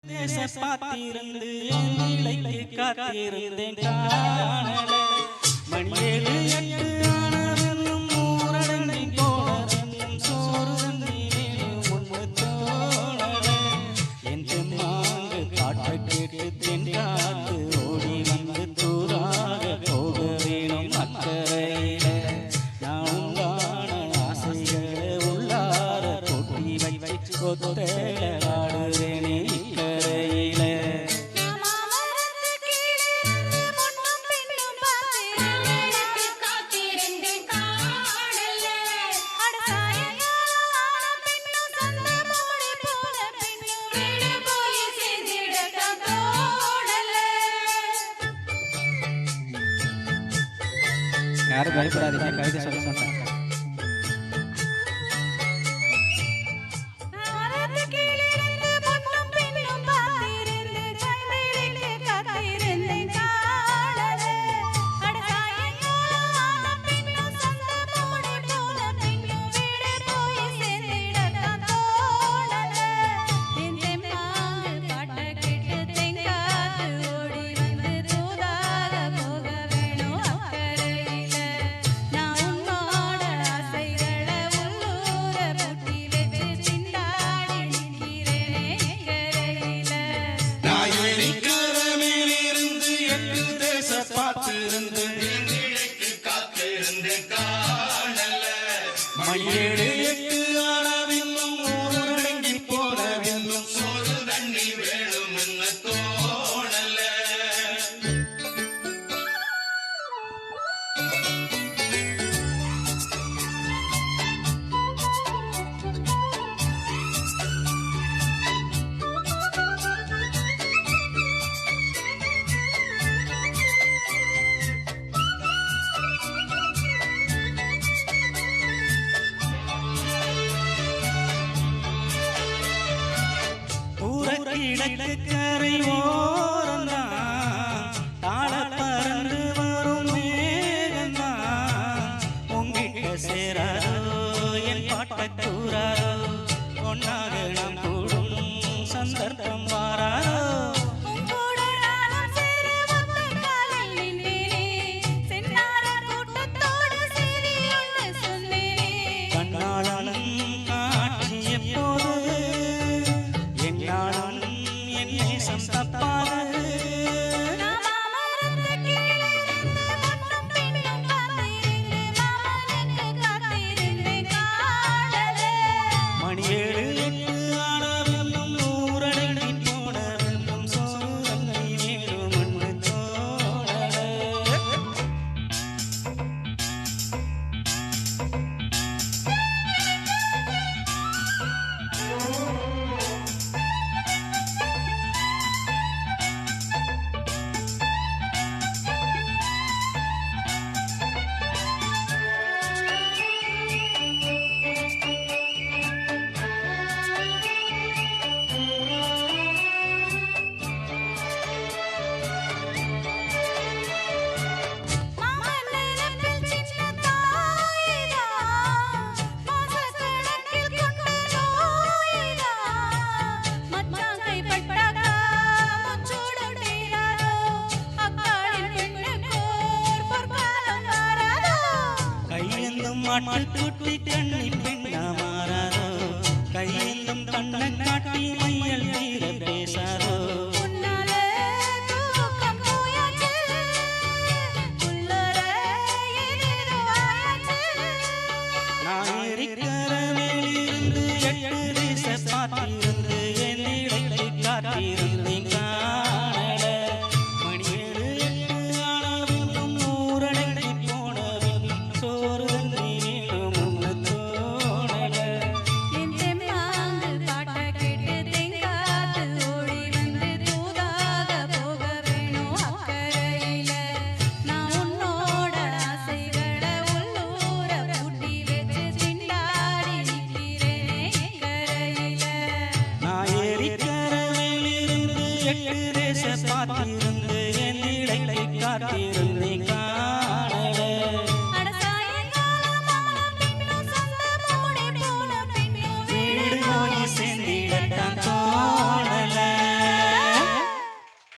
பாத்திருந்து இலைக்கு காத்திருந்தேன் காணல மணியேழு எட்டு ஆனவென்னும் ஊரடங்கி போனவென்னும் சோறு தந்தீனேனும் ஒன்று தோணல என் தெம்மாங்கு பாட்டை கேட்டு தென்காத்து ஓடி வந்து தூராக போக வேணும் அக்கறையில நான் உண்டான ஆசைகளை உள்ளார கொட்டி வச்சு கொத்தல ஆடுவேனே யாரும் பயப்படாதீங்க, கவிதை சொல்ல மாட்டாங்க. மணியேழு எட்டு ஆனவென்னும் ஊரடங்கி போனவென்னும் சோறு தண்ணி வேணும் என்ன தோணல கிழக்கு கரை ஓரந்தான் தாழ பறந்து வரும் மேகந்தான் உங்கிட்ட சேராரோ என் பாட்ட கூறாரோ ஒன்னாக நாம் கூடும் சந்தர்ப்பம் வாராரோ கண்ணாளனும் காட்சி எப்போது என்னாலும் மணியேழு எட்டு ஆனவென்னும் ஊரடங்கி போனவென்னும் சோறு தண்ணி வேணும் ஒன்று தோணல மாட்டு குட்டி கண்ணி பெண்ணா மாறாரோ கையிலும் கண்ணை காட்டி மையல் தீர பேசாரோ நான் இருக்கிற மேலிருந்து எட்டு தேச பார்த்திருந்து என் இடைக்கு காத்திருந்தேன் காணல மணியேழு எட்டு ஆனவென்னும் ஊரடங்கி போனவென்னும் சோறு எட்டு தேச பார்த்திருந்து